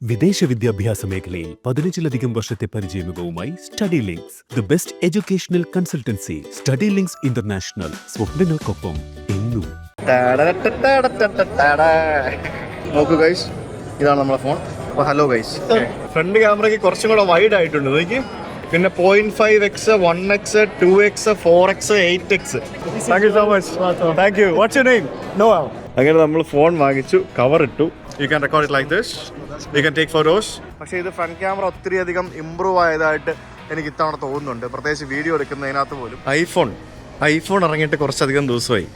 വിദേശ വിദ്യാഭ്യാസ മേഖലയിൽ 15-ലധികം വർഷത്തെ പരിചയമികവുമായി Study Links, the best educational consultancy. Study Links International, സ്വപ്നങ്ങൾക്കൊപ്പം എന്നും. നോക്കൂ ഗൈസ്, ഇതാണ് നമ്മുടെ ഫോൺ. അപ്പോൾ ഹലോ ഗൈസ്, ഫ്രണ്ട് ക്യാമറയ്ക്ക് കുറച്ചും കൂടെ വൈഡ് ആയിട്ടുണ്ട് നോക്കി. പിന്നെ 0.5x, 1x, 2x, 4x, 8x. Thank you so much. Thank you. What's your name? Novel. അങ്ങനെ നമ്മൾ ഫോൺ വാങ്ങിച്ചു, കവർ ഇട്ടു. You can record it like this, you can take photos. പക്ഷേ ഇത് ഫ്രണ്ട് ക്യാമറ ഒത്തിരി അധികം ഇമ്പ്രൂവ് ആയതായിട്ട് എനിക്ക് ഇത്തവണ തോന്നുന്നുണ്ട്, പ്രത്യേകിച്ച് വീഡിയോ എടുക്കുന്നതിനകത്ത് പോലും. ഐഫോൺ ഇറങ്ങിയിട്ട് കുറച്ചധികം ദിവസമായി.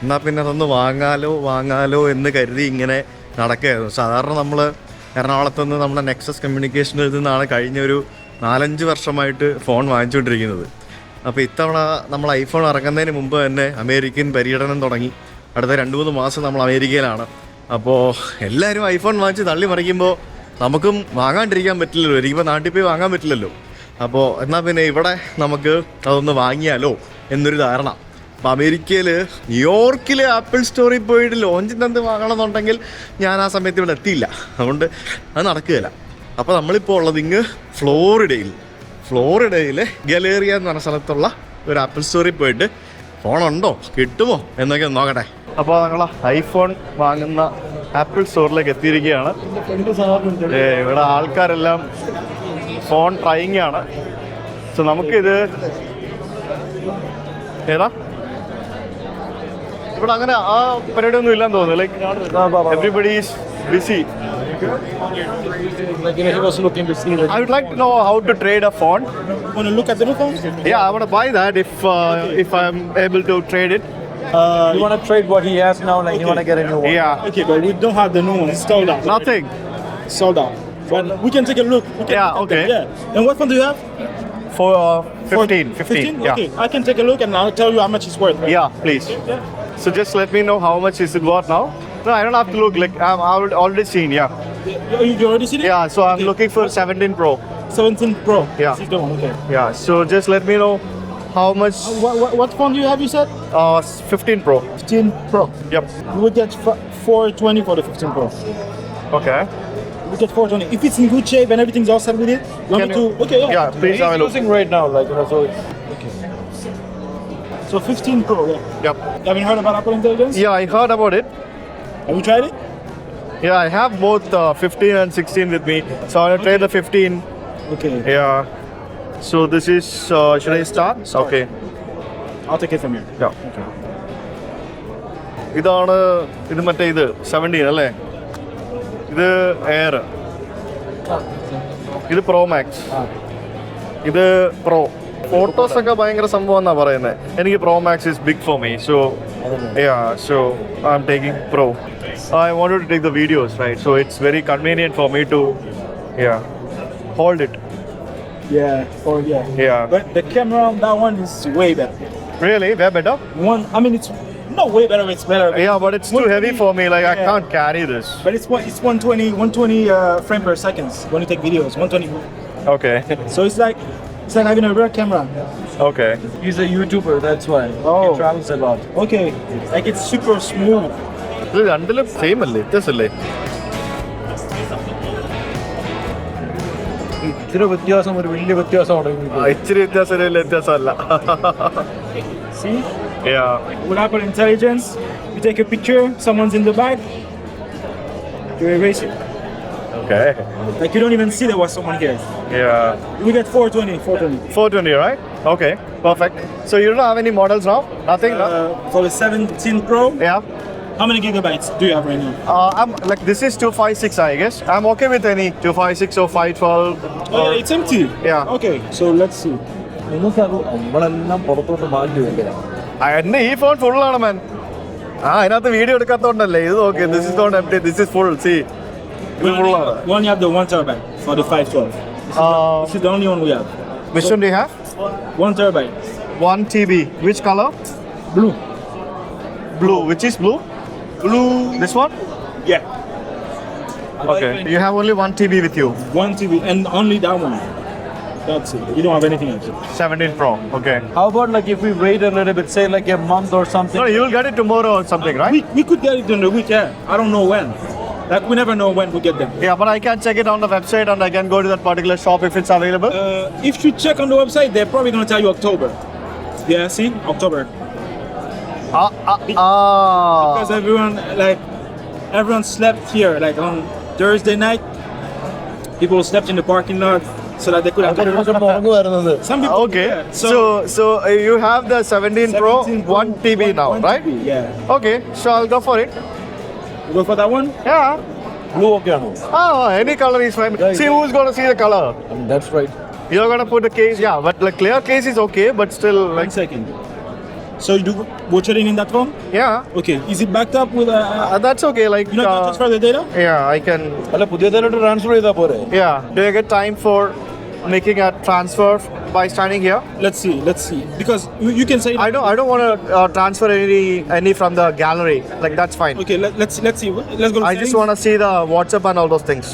എന്നാൽ പിന്നെ അതൊന്ന് വാങ്ങാലോ എന്ന് കരുതി ഇങ്ങനെ നടക്കുകയായിരുന്നു. സാധാരണ നമ്മൾ എറണാകുളത്ത് നിന്ന് നമ്മുടെ നെക്സസ് കമ്മ്യൂണിക്കേഷനിൽ നിന്നാണ് കഴിഞ്ഞൊരു 4-5 വർഷമായിട്ട് ഫോൺ വാങ്ങിച്ചുകൊണ്ടിരിക്കുന്നത്. അപ്പോൾ ഇത്തവണ നമ്മൾ ഐഫോൺ ഇറങ്ങുന്നതിന് മുമ്പ് തന്നെ അമേരിക്കൻ പര്യടനം തുടങ്ങി. അടുത്ത 2-3 മാസം നമ്മൾ അമേരിക്കയിലാണ്. അപ്പോൾ എല്ലാവരും ഐഫോൺ വാങ്ങിച്ച് തള്ളി മറിക്കുമ്പോൾ നമുക്കും വാങ്ങാണ്ടിരിക്കാൻ പറ്റില്ലല്ലോ, എനിക്കിപ്പോൾ നാട്ടിൽ പോയി വാങ്ങാൻ പറ്റില്ലല്ലോ. അപ്പോൾ എന്നാൽ പിന്നെ ഇവിടെ നമുക്ക് അതൊന്ന് വാങ്ങിയാലോ എന്നൊരു ധാരണ. അപ്പോൾ അമേരിക്കയിൽ ന്യൂയോർക്കിൽ ആപ്പിൾ സ്റ്റോറിൽ പോയിട്ട് ലോഞ്ചിൻ്റെ എന്ത് വാങ്ങണമെന്നുണ്ടെങ്കിൽ ഞാൻ ആ സമയത്ത് ഇവിടെ എത്തിയില്ല, അതുകൊണ്ട് അത് നടക്കുകയില്ല. അപ്പോൾ നമ്മളിപ്പോൾ ഉള്ളത് ഇങ്ങ് ഫ്ലോറിഡയിൽ ഗലേറിയ എന്ന് പറഞ്ഞ സ്ഥലത്തുള്ള ഒരു ആപ്പിൾ സ്റ്റോറിൽ പോയിട്ട് ഫോണുണ്ടോ കിട്ടുമോ എന്നൊക്കെ നോക്കട്ടെ. അപ്പോൾ ഞങ്ങൾ ഐഫോൺ വാങ്ങുന്ന ആപ്പിൾ സ്റ്റോറിലേക്ക് എത്തിയിരിക്കുകയാണ്. ഇവിടെ ആൾക്കാരെല്ലാം ഫോൺ ട്രൈയിങ് ആണ്. സോ നമുക്കിത് ഏതാ ഇവിടെ അങ്ങനെ ആ പരിപാടിയൊന്നും ഇല്ലെന്ന് തോന്നുന്നു. Like everybody is BC. I would like to know how to trade a phone. Want to look at the new phones? Yeah, I want to buy that if I'm able to trade it. You want to trade what he has now, like you want to get a new one? Yeah. Okay, but we don't have the new one. It's sold out. Nothing. Sold out. But we can take a look. Yeah, okay. Yeah. And what phone do you have? For 15. Yeah. Okay, I can take a look and I'll tell you how much it's worth. Right? Yeah, please. Yeah. So just let me know how much is it worth now. No, I don't have to look. Like I've already seen. Yeah. You already seen it? Yeah. So I'm looking for 17 Pro. 17 Pro. Yeah. This is the one. Okay. Yeah. So just let me know how much. What phone do you have? You said 15 Pro. 15 Pro. Yep. You would get 420 for the 15 Pro. Okay. We get 420. If it's in good shape and everything's all set with it, you want me to? Okay, yeah. Yeah, please have a look. Using right now, like so. Okay. So 15 Pro. Yeah. Yep. Haven't heard about Apple Intelligence? Yeah, I heard about it. Have you tried it? Yeah, I have both 15 and 16 with me. So I'm gonna trade the 15. Okay. Yeah. So this is. Should I start? Okay. I'll take it from here. Yeah. Okay. ഇത് മറ്റേ ഇത് 17 അല്ലേ? ഇത് air, ഇത് pro max, ഇത് pro. Photos ഒക്കെ ഭയങ്കര സംഭവം എന്നാ പറയുന്നത്. എനിക്ക് pro max is big for me. So so I'm taking pro. I wanted to take the videos, right? So it's very convenient for me to hold it. Yeah. But the camera on that one is way better. Really? Way better? It's not way better, it's better. Yeah, but it's too heavy for me. Like I can't carry this. But it's 120 frame per second when you take videos. 120. Okay. So it's like having a real camera. Okay. He's a YouTuber, that's why. Oh. He travels a lot. Okay. Like it's super smooth. ഇത് രണ്ടിലും same അല്ലേ? വ്യത്യാസമല്ലേ? ഇച്ചിരി വ്യത്യാസം, ഒരു വലിയ വ്യത്യാസമാണ്. ഇച്ചിരി വ്യത്യാസമല്ല. See? Yeah. With Apple Intelligence, you take a picture, someone's in the back, you erase it. Okay. Like you don't even see there was someone here. Yeah. We get 420. Right? Okay. Perfect. So you don't have any models now? Nothing? No? For the 17 Pro, Yeah. how many gigabytes do you have right now? I'm like this is 256, I guess. I'm okay with any 256 or 512. Oh, yeah, it's empty. Yeah. Okay, so let's see. നിങ്ങൾക്കത് നമ്മളെല്ലാം പുറത്തോട്ട് മാറ്റി വെക്കാം. എന്നെ ഈ phone full ആണ് മാൻ. അതിനകത്ത് video എടുക്കാത്തോണ്ടല്ലേ ഇത് നോക്കി. This is not empty. This is full. See. We only have the 1 terabyte for the 512. This is the only one we have. Which one do you have? 1 terabyte. 1 TB. Which color? Blue. Which is blue? Blue. This one? Yeah. Okay. You have only 1 TB with you. 1 TB and only that one. That's it. You don't have anything else. 17 Pro. Okay. How about like if we wait a little bit, say like a month or something? No, you will get it tomorrow or something, right? We could get it in the week, yeah. I don't know when. Like we never know when we get them. Yeah, but I can check it on the website and I can go to that particular shop if it's available. If you check on the website, they're probably gonna tell you October. Yeah, see, October. Because everyone slept here. Like on Thursday night, people slept in the parking lot so that they could have. Some people. Okay. Yeah. So you have the 17 Pro 1 TB now, 1 right? TB, yeah. Okay, so I'll go for it. You go for that one? Yeah. Blue ഒക്കെയാണോ? Any color is fine. See who's gonna see the color. That's right. You're gonna put the case, yeah, but like clear case is okay, but still like 1 second. So you do watching in that phone? yeah. Okay. Is it backed up with a? That's okay. Like You know, transfer the data? yeah, I can. അല്ല പുതിയതായിട്ട് transfer ചെയ്താൽ പോരെ? Yeah. Do you get time for making a transfer by standing here? Let's see. Because you can say. I don't want to transfer any from the gallery. Like that's fine. Okay. Let's see. Let's go. To I settings. just want to see the WhatsApp and all those things.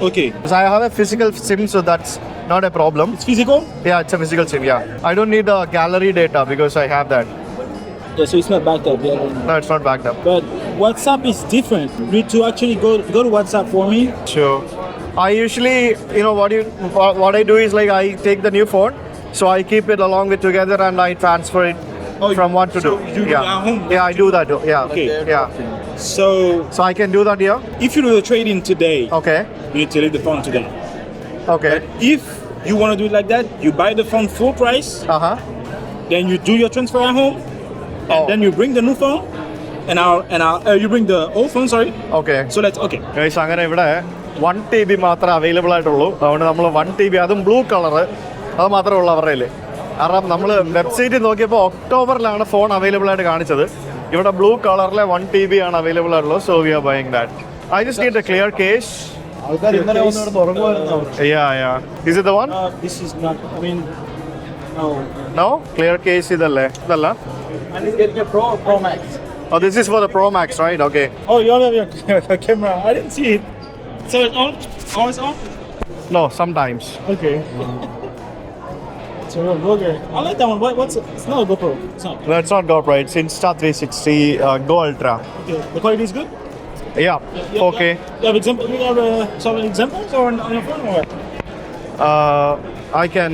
Okay. Because I have a physical SIM, so that's not a problem. It's physical. Yeah, it's a physical SIM. Yeah, I don't need the gallery data because I have that. Yeah. So it's not backed up. Yeah. No, it's not backed up. But WhatsApp is different. You need to actually go to WhatsApp for me. Sure. I usually, what I do is like I take the new phone, so I keep it along with together and I transfer it Oh, from one to so two. you do Yeah. it at home? Yeah, I do that. Yeah. Okay. Yeah. So So I can do that here. if you do the trading today, Okay. you need to leave the phone today. Okay. If you want to do it like that, you buy the phone full price, Uh-huh. then you do your transfer at home, and Oh. then you bring the new phone, you bring the old phone. Sorry. Okay. So let's okay. Guys അങ്ങനെ ഇവിടെ 1 TB മാത്രമേ available ആയിട്ടുള്ളൂ. അതുകൊണ്ട് നമ്മൾ 1 TB അതും blue colour അത് മാത്രമേ ഉള്ളൂ അവരുടെ കയ്യിൽ. കാരണം നമ്മൾ വെബ്സൈറ്റിൽ നോക്കിയപ്പോൾ ഒക്ടോബറിലാണ് ഫോൺ അവൈലബിൾ ആയിട്ട് കാണിച്ചത്. ഇവിടെ ബ്ലൂ കളറിലെ 1 TB ആണ് അവൈലബിൾ ആയിട്ടുള്ളത്. So we are buying that. I just need A clear case. ആൾക്കാർ ഇന്നലെ വന്നിടത്ത് ഉറങ്ങുമായിരുന്നു. Yeah. Is it the one? This is not. I mean, no. No? Clear case ഇതല്ലേ? ഇതല്ല? I need to get your Pro Max. Oh, this is for the Pro Max, right? Okay. Oh, you have your camera. I didn't see it. So it's on. Oh, it's on. No, sometimes. Okay. It's a real burger. I like that one. What's it? It's not a GoPro. It's not. No, it's not GoPro. It's Insta360 Go Ultra. Okay. The quality is good. Yeah. Okay. You have example. You have some examples on your phone or what? I can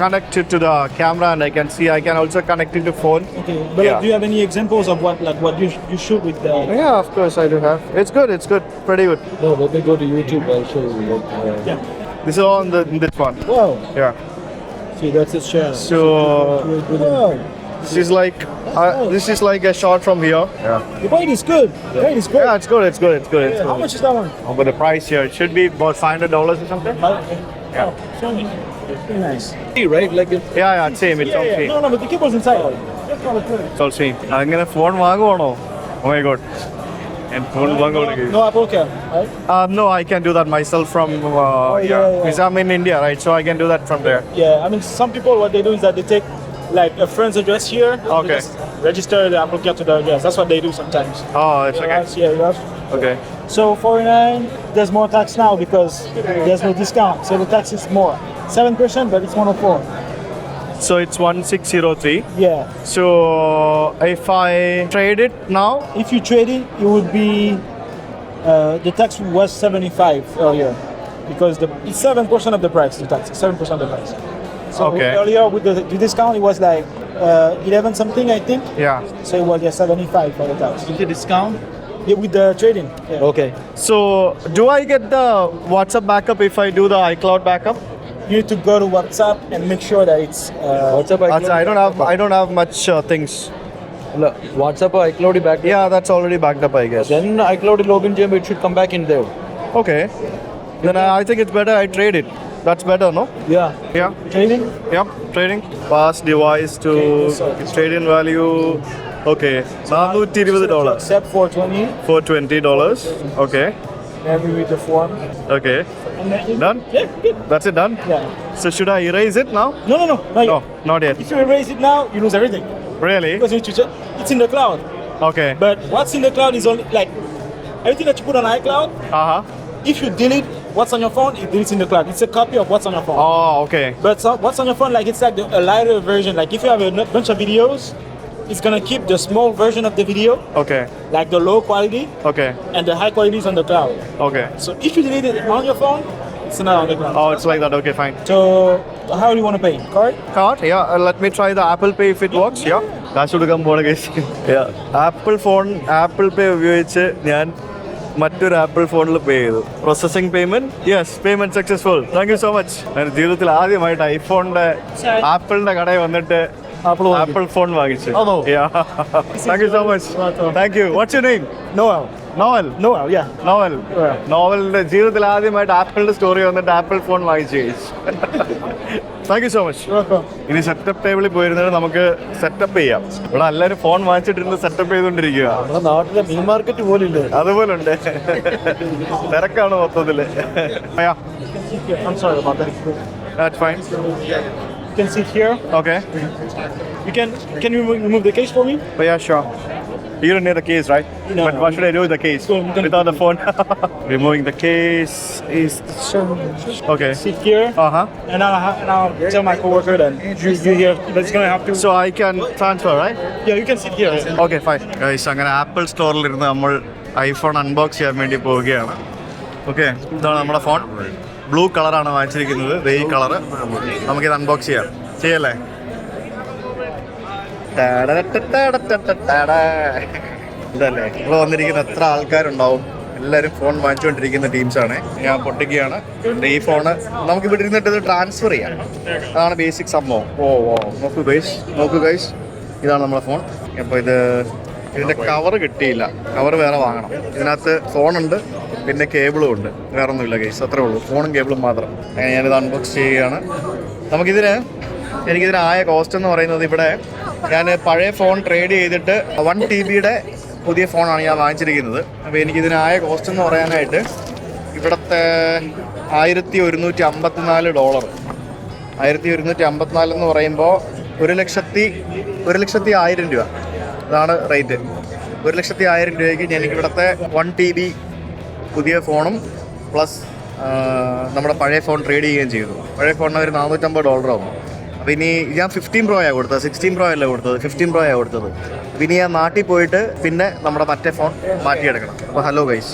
connect it to the camera and I can see. I can also connect it to phone. Okay. But Yeah. do you have any examples of what you shoot with the? Yeah, of course I do have. It's good. It's good. Pretty good. No, let me go to YouTube. I'll show you. Yeah. This is on this one. Wow. Yeah. See, that's his channel. So Wow. this is like a shot from here. Yeah. The quality is good. The quality is good. Yeah, it's good. It's good. It's good. It's Yeah, how good. much is that one? Oh, but the price here it should be about $500 or something. Yeah. Oh, show me. Very nice. Right, like it. Yeah, same. It's all same. No, but the keyboard's inside. That's not a good. It's all same. അങ്ങനെ phone വാങ്ങുവാണോ? Oh my god. And phone വാങ്ങുവാണെങ്കിൽ. No Apple Cam, right? No, I can do that myself from yeah. because I'm in India, right? So I can do that from there. Yeah, I mean, some people, what they do is that they take like a friend's address here. Okay. They just register the Apple Cam to the address. That's what they do sometimes. Oh, it's okay. Yeah, you have. Okay. So 49, there's more tax now because there's no discount. So the tax is more. 7%, but it's 104. So it's 1603. Yeah. So if I trade it now, If you trade it would be the tax was 75 earlier because it's 7% of the price. The tax is 7% of the price. So Okay. earlier with the discount, it was like 11 something, I think. yeah. So it was 75 for the tax. With the discount? Yeah, with the trading. Yeah. Okay. So do I get the WhatsApp backup if I do the iCloud backup? You need to go to WhatsApp and make sure that it's. WhatsApp I don't have much things. അല്ല WhatsApp ഐക്ലൗഡിൽ back Yeah, that's already backed up, I guess. then ഐക്ലൗഡിൽ login ചെയ്യുമ്പോൾ it should come back in there. Okay. Then I think it's better I trade it. That's better, no? Yeah. Trading? Yep. Trading. Pass device to trade-in value. Okay. $420. Except 420. For $20. Okay. Maybe with the form. Okay. And then Done? Yeah, good. That's it done? Yeah. So should I erase it now? No, not No, yet. not yet. If you erase it now, you lose everything. Really? Because you need to it's in the cloud. Okay. But what's in the cloud is only like everything that you put on iCloud. Uh-huh. If you delete what's on your phone, it deletes in the cloud. It's a copy of what's on your phone. Oh, okay. But what's on your phone, like it's like a lighter version. Like if you have a bunch of videos, it's gonna keep the small version of the video, Okay. like the low quality, Okay. and the high quality is on the cloud. Okay. So if you delete it on your phone, it's not on the cloud. Oh, it's like that. Okay, fine. So how do you want to pay? Card? Card? Yeah. Let me try the Apple Pay if it works. Yeah. കാശ് കൊടുക്കാൻ പോണ case. Apple phone Apple Pay ഉപയോഗിച്ച് ഞാൻ മറ്റൊരു apple ഫോണിൽ പേ ചെയ്തു. Processing payment. Yes, payment successful. Thank you so much. ഞാൻ ജീവിതത്തിൽ ആദ്യമായിട്ട് ഐഫോണിന്റെ ആപ്പിളിന്റെ കടയിൽ വന്നിട്ട് ആപ്പിൾ ഫോൺ വാങ്ങിച്ചു. Thank you so much. Thank you. What's your name? Noel. Novel. Noel, yeah. Novel. നോവലിന്റെ ജീവിതത്തിൽ ആദ്യമായിട്ട് ആപ്പിളിന്റെ സ്റ്റോറി വന്നിട്ട് ആപ്പിൾ ഫോൺ വാങ്ങിച്ചു. Thank you so much. ഇനി സെറ്റപ്പ് ടേബിളിൽ പോയിരുന്നത് നമുക്ക് സെറ്റപ്പ് ചെയ്യാം. ഇവിടെ എല്ലാവരും ഫോൺ വാങ്ങിച്ചിട്ടിരുന്ന് സെറ്റപ്പ് ചെയ്തുകൊണ്ടിരിക്കുക. നമ്മുടെ നാട്ടിലെ മീൻ മാർക്കറ്റ് പോലില്ലേ? അതുപോലെ ഉണ്ട്. തിരക്കാണ് മൊത്തത്തില്. I'm sorry about that. That's fine. You can sit here. Okay. Can you remove the case for me? But yeah, sure. You don't need the case, right? No. But what should I do with the case? So I'm gonna- Without the phone? Removing the case is... Okay. Sit here. Uh-huh. And I'll tell my coworker that you here. That's gonna have to. So I can transfer, right? Yeah, you can sit here. Okay fine guys. അങ്ങനെ apple സ്റ്റോറിലിരുന്ന് നമ്മൾ iPhone unbox ചെയ്യാൻ വേണ്ടി പോവുകയാണ്. Okay, ഇതാണ് നമ്മുടെ phone. Blue കളറാണ് വാങ്ങിച്ചിരിക്കുന്നത്. ഈ colour നമുക്കിത് അൺബോക്സ് ചെയ്യാം. ചെയ്യല്ലേ? ഇതല്ലേ ഇവിടെ വന്നിരിക്കുന്ന എത്ര ആൾക്കാരുണ്ടാവും? എല്ലാവരും ഫോൺ വാങ്ങിച്ചുകൊണ്ടിരിക്കുന്ന ടീംസാണ്. ഞാൻ പൊട്ടിക്കുകയാണ്. ഈ ഫോണ് നമുക്ക് ഇവിടെ ഇരുന്നിട്ട് ഇത് ട്രാൻസ്ഫർ ചെയ്യാം. അതാണ് ബേസിക് സംഭവം. നോക്കൂ ഗൈസ്, ഇതാണ് നമ്മുടെ ഫോൺ. അപ്പോൾ ഇതിൻ്റെ കവർ കിട്ടിയില്ല. കവർ വേറെ വാങ്ങണം. ഇതിനകത്ത് ഫോണുണ്ട്, പിന്നെ കേബിളും ഉണ്ട്. വേറെ ഒന്നുമില്ല ഗൈസ്, അത്രേ ഉള്ളൂ. ഫോണും കേബിളും മാത്രം. അങ്ങനെ ഞാനിത് അൺബോക്സ് ചെയ്യുകയാണ്. എനിക്കിതിന് ആയ കോസ്റ്റ് എന്ന് പറയുന്നത്, ഇവിടെ ഞാൻ പഴയ ഫോൺ ട്രേഡ് ചെയ്തിട്ട് 1 TB പുതിയ ഫോണാണ് ഞാൻ വാങ്ങിച്ചിരിക്കുന്നത്. അപ്പോൾ എനിക്കിതിനായ കോസ്റ്റ് എന്ന് പറയാനായിട്ട് ഇവിടുത്തെ $1154. 1154 എന്ന് പറയുമ്പോൾ 1,10,000 രൂപ. അതാണ് റേറ്റ്. 1,10,000 രൂപയ്ക്ക് എനിക്ക് ഇവിടുത്തെ 1 TB പുതിയ ഫോണും പ്ലസ് നമ്മുടെ പഴയ ഫോൺ ട്രേഡ് ചെയ്യുകയും ചെയ്തു. പഴയ ഫോണിന് ഒരു $450 ആവും. അപ്പോൾ ഇനി ഞാൻ 15 Pro ആണ് കൊടുത്തത്. 16 Pro അല്ല കൊടുത്തത്, 15 Pro ആണ് കൊടുത്തത്. അപ്പോൾ ഇനി ഞാൻ നാട്ടിൽ പോയിട്ട് പിന്നെ നമ്മുടെ മറ്റേ ഫോൺ മാറ്റിയെടുക്കണം. അപ്പോൾ ഹലോ ഗൈസ്,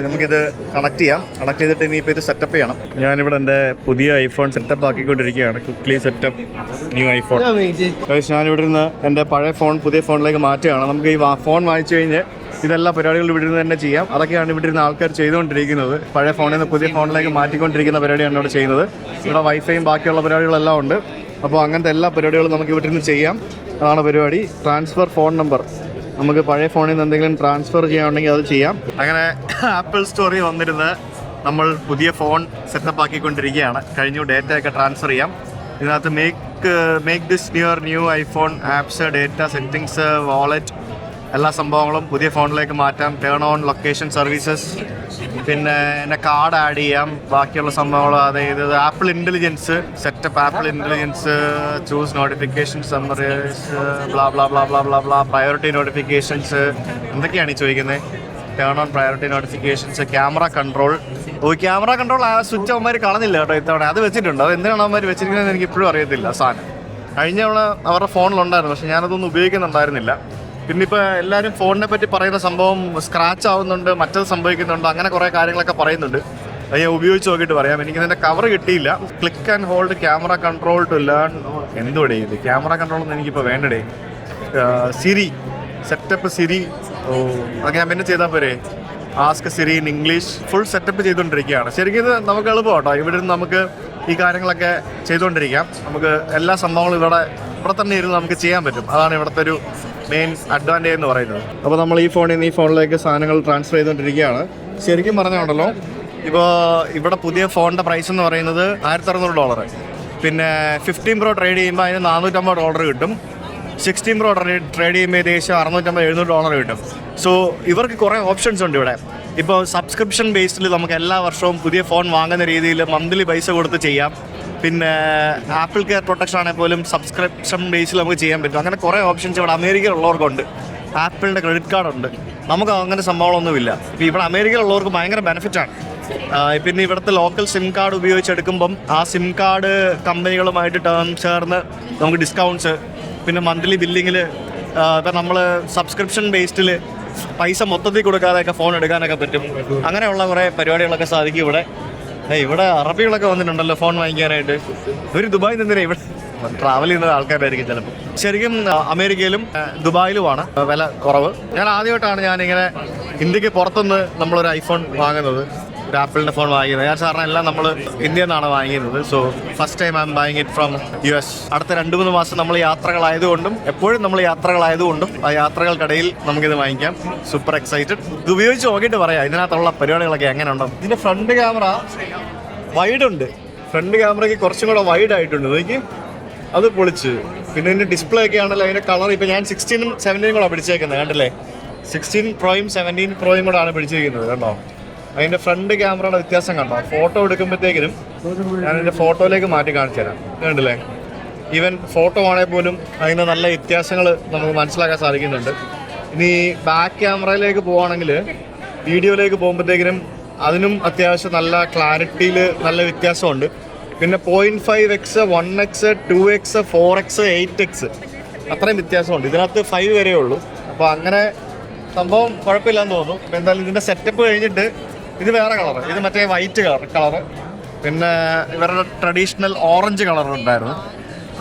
നമുക്കിത് കണക്ട് ചെയ്യാം. കണക്ട് ചെയ്തിട്ട് ഇനിയിപ്പോൾ ഇത് സെറ്റപ്പ് ചെയ്യണം. ഞാനിവിടെ എൻ്റെ പുതിയ ഐഫോൺ സെറ്റപ്പ് ആക്കിക്കൊണ്ടിരിക്കുകയാണ്. Quickly setup new iPhone. Guys, ഞാനിവിടെ നിന്ന് എൻ്റെ പഴയ ഫോൺ പുതിയ ഫോണിലേക്ക് മാറ്റുകയാണ്. നമുക്ക് ഈ ഫോൺ വാങ്ങിച്ചു കഴിഞ്ഞ് ഇതെല്ലാ പരിപാടികളും ഇവിടെ നിന്ന് തന്നെ ചെയ്യാം. അതൊക്കെയാണ് ഇവിടെ ഇരുന്ന് ആൾക്കാർ ചെയ്തുകൊണ്ടിരിക്കുന്നത്. പഴയ ഫോണിൽ നിന്ന് പുതിയ ഫോണിലേക്ക് മാറ്റിക്കൊണ്ടിരിക്കുന്ന പരിപാടിയാണ് ഇവിടെ ചെയ്യുന്നത്. ഇവിടെ വൈഫൈയും ബാക്കിയുള്ള പരിപാടികളെല്ലാം ഉണ്ട്. അപ്പോൾ അങ്ങനത്തെ എല്ലാ പരിപാടികളും നമുക്ക് ഇവിടെ നിന്ന് ചെയ്യാം. അതാണ് പരിപാടി. Transfer phone number. നമുക്ക് പഴയ ഫോണിൽ നിന്ന് എന്തെങ്കിലും ട്രാൻസ്ഫർ ചെയ്യാനുണ്ടെങ്കിൽ അത് ചെയ്യാം. അങ്ങനെ ആപ്പിൾ സ്റ്റോറിൽ വന്നിരുന്ന് നമ്മൾ പുതിയ ഫോൺ സെറ്റപ്പ് ആക്കിക്കൊണ്ടിരിക്കുകയാണ്. കഴിഞ്ഞു. ഡേറ്റയൊക്കെ ട്രാൻസ്ഫർ ചെയ്യാം. ഇതിനകത്ത് make this new iPhone apps, data, settings, wallet, എല്ലാ സംഭവങ്ങളും പുതിയ ഫോണിലേക്ക് മാറ്റാം. ടേൺ ഓൺ ലൊക്കേഷൻ സർവീസസ്, പിന്നെ എന്നെ കാർഡ് ആഡ് ചെയ്യാം. ബാക്കിയുള്ള സംഭവങ്ങൾ, അതായത് apple intelligence setup, apple intelligence, choose notification summaries, blah blah blah blah blah blah, priority notifications, എന്തൊക്കെയാണ് ഈ ചോദിക്കുന്നത്? Turn on priority notifications, camera control. Camera control ആ സ്വിച്ച് അവന്മാർ കളഞ്ഞില്ല കേട്ടോ ഇത്തവണ. അത് വെച്ചിട്ടുണ്ട്. അത് എന്തിനാണ് അവന്മാർ വെച്ചിരിക്കുന്നത് എനിക്ക് ഇപ്പോഴും അറിയത്തില്ല. സാധനം കഴിഞ്ഞ തവണ അവരുടെ ഫോണിലുണ്ടായിരുന്നു, പക്ഷേ ഞാനതൊന്നും ഉപയോഗിക്കുന്നുണ്ടായിരുന്നില്ല. പിന്നെ ഇപ്പോൾ എല്ലാവരും ഫോണിനെ പറ്റി പറയുന്ന സംഭവം സ്ക്രാച്ച് ആവുന്നുണ്ട്, മറ്റത് സംഭവിക്കുന്നുണ്ട്, അങ്ങനെ കുറേ കാര്യങ്ങളൊക്കെ പറയുന്നുണ്ട്. അത് ഞാൻ ഉപയോഗിച്ച് നോക്കിയിട്ട് പറയാം. എനിക്കിതിൻ്റെ കവർ കിട്ടിയില്ല. Click and hold camera control to learn. എന്തുകൂടെ ഇത് ക്യാമറ കൺട്രോൾ ഒന്നും എനിക്കിപ്പോൾ വേണ്ടടേ. Siri setup, Siri. അതൊക്കെ ഞാൻ പിന്നെ ചെയ്താൽ പോരെ? Ask Siri in English. Full setup ചെയ്തുകൊണ്ടിരിക്കുകയാണ്. ശരിക്കും ഇത് നമുക്ക് എളുപ്പം കേട്ടോ. ഇവിടെ നിന്ന് നമുക്ക് ഈ കാര്യങ്ങളൊക്കെ ചെയ്തുകൊണ്ടിരിക്കാം. നമുക്ക് എല്ലാ സംഭവങ്ങളും ഇവിടെ തന്നെ ഇരുന്ന് നമുക്ക് ചെയ്യാൻ പറ്റും. അതാണ് ഇവിടുത്തെ ഒരു മെയിൻ അഡ്വാൻറ്റേജ് എന്ന് പറയുന്നത്. അപ്പോൾ നമ്മൾ ഈ ഫോണിൽ നിന്ന് ഈ ഫോണിലേക്ക് സാധനങ്ങൾ ട്രാൻസ്ഫർ ചെയ്തുകൊണ്ടിരിക്കുകയാണ്. ശരിക്കും പറഞ്ഞുകൊണ്ടല്ലോ, ഇപ്പോൾ ഇവിടെ പുതിയ ഫോണിൻ്റെ പ്രൈസ് എന്ന് പറയുന്നത് $1,600. പിന്നെ 15 Pro ട്രേഡ് ചെയ്യുമ്പോൾ അതിന് $450 കിട്ടും. 16 Pro ട്രേഡ് ചെയ്യുമ്പോൾ ഏകദേശം $650-700 കിട്ടും. സോ ഇവർക്ക് കുറേ ഓപ്ഷൻസ് ഉണ്ട് ഇവിടെ. ഇപ്പോൾ സബ്സ്ക്രിപ്ഷൻ ബേസിൽ നമുക്ക് എല്ലാ വർഷവും പുതിയ ഫോൺ വാങ്ങുന്ന രീതിയിൽ മന്ത്ലി പൈസ കൊടുത്ത് ചെയ്യാം. പിന്നെ ആപ്പിൾ കെയർ പ്രൊട്ടക്ഷൻ ആണെങ്കിൽ പോലും സബ്സ്ക്രിപ്ഷൻ ബേസിൽ നമുക്ക് ചെയ്യാൻ പറ്റും. അങ്ങനെ കുറേ ഓപ്ഷൻസ് ഇവിടെ അമേരിക്കയിലുള്ളവർക്കുണ്ട്. ആപ്പിളിൻ്റെ ക്രെഡിറ്റ് കാർഡുണ്ട്. നമുക്ക് അങ്ങനെ സംഭവങ്ങളൊന്നുമില്ല. ഇപ്പോൾ ഇവിടെ അമേരിക്കയിലുള്ളവർക്ക് ഭയങ്കര ബെനിഫിറ്റാണ്. പിന്നെ ഇവിടുത്തെ ലോക്കൽ സിം കാർഡ് ഉപയോഗിച്ചെടുക്കുമ്പം ആ സിം കാർഡ് കമ്പനികളുമായിട്ട് ടേം ചേർന്ന് നമുക്ക് ഡിസ്കൗണ്ട്സ്, പിന്നെ മന്ത്ലി ബില്ലിങ്ങിൽ ഇപ്പം നമ്മൾ സബ്സ്ക്രിപ്ഷൻ ബേസ്ഡിൽ പൈസ മൊത്തത്തിൽ കൊടുക്കാതെയൊക്കെ ഫോൺ എടുക്കാനൊക്കെ പറ്റും. അങ്ങനെയുള്ള കുറേ പരിപാടികളൊക്കെ സാധിക്കും ഇവിടെ. ഇവിടെ അറബികളൊക്കെ വന്നിട്ടുണ്ടല്ലോ ഫോൺ വാങ്ങിക്കാനായിട്ട്. ഒരു ദുബായിൽ നിന്നില്ല, ഇവിടെ ട്രാവൽ ചെയ്യുന്ന ആൾക്കാരായിരിക്കും ചിലപ്പോൾ. ശരിക്കും അമേരിക്കയിലും ദുബായിലുമാണ് വില കുറവ്. ഞാൻ ആദ്യമായിട്ടാണ് ഞാനിങ്ങനെ ഇന്ത്യക്ക് പുറത്തുനിന്ന് നമ്മളൊരു ഐഫോൺ വാങ്ങുന്നത്, ഒരു ആപ്പിളിൻ്റെ ഫോൺ വാങ്ങിയത്. ഞാൻ സാറിന് എല്ലാം നമ്മൾ ഇന്ത്യയിൽ നിന്നാണ് വാങ്ങിയിരുന്നത്. So first time I am buying it from US. അടുത്ത 2-3 മാസം നമ്മൾ യാത്രകളായതുകൊണ്ടും എപ്പോഴും നമ്മൾ യാത്രകളായതുകൊണ്ടും ആ യാത്രകൾക്കിടയിൽ നമുക്കിത് വാങ്ങിക്കാം. Super excited. ഇത് ഉപയോഗിച്ച് നോക്കിയിട്ട് പറയാം ഇതിനകത്തുള്ള പരിപാടികളൊക്കെ എങ്ങനെ ഉണ്ടോ. ഇതിൻ്റെ ഫ്രണ്ട് ക്യാമറ വൈഡ് ഉണ്ട്. ഫ്രണ്ട് ക്യാമറയ്ക്ക് കുറച്ചും കൂടെ വൈഡ് ആയിട്ടുണ്ട്. നോക്കി, അത് പൊളിച്ച്. പിന്നെ ഇതിൻ്റെ ഡിസ്പ്ലേ ഒക്കെ ആണല്ലോ, അതിൻ്റെ കളർ ഇപ്പോൾ ഞാൻ 16ഉം 17ഉം കൂടെ പിടിച്ചേക്കുന്നത് കണ്ടില്ലേ. 16 പ്രോയും 17 പ്രോയും കൂടെ ആണ് പിടിച്ചിരിക്കുന്നത് കണ്ടോ. അതിൻ്റെ ഫ്രണ്ട് ക്യാമറയുടെ വ്യത്യാസം കണ്ടോ. ഫോട്ടോ എടുക്കുമ്പോഴത്തേക്കിനും ഞാനെൻ്റെ ഫോട്ടോയിലേക്ക് മാറ്റി കാണിച്ചു തരാം. കണ്ടില്ലേ, ഈവൻ ഫോട്ടോ ആണെങ്കിൽ പോലും അതിന് നല്ല വ്യത്യാസങ്ങൾ നമുക്ക് മനസ്സിലാക്കാൻ സാധിക്കുന്നുണ്ട്. ഇനി ബാക്ക് ക്യാമറയിലേക്ക് പോവുകയാണെങ്കിൽ വീഡിയോയിലേക്ക് പോകുമ്പോഴത്തേക്കിനും അതിനും അത്യാവശ്യം നല്ല ക്ലാരിറ്റിയിൽ നല്ല വ്യത്യാസമുണ്ട്. പിന്നെ 0.5x, 1x, 2x, 4x, 8x അത്രയും വ്യത്യാസമുണ്ട്. ഇതിനകത്ത് 5 വരെ ഉള്ളൂ. അപ്പോൾ അങ്ങനെ സംഭവം കുഴപ്പമില്ലാന്ന് തോന്നുന്നു. അപ്പോൾ എന്തായാലും ഇതിൻ്റെ സെറ്റപ്പ് കഴിഞ്ഞിട്ട് ഇത് വേറെ കളർ, ഇത് മറ്റേ വൈറ്റ് കളറ്. പിന്നെ ഇവരുടെ ട്രഡീഷണൽ ഓറഞ്ച് കളർ ഉണ്ടായിരുന്നു,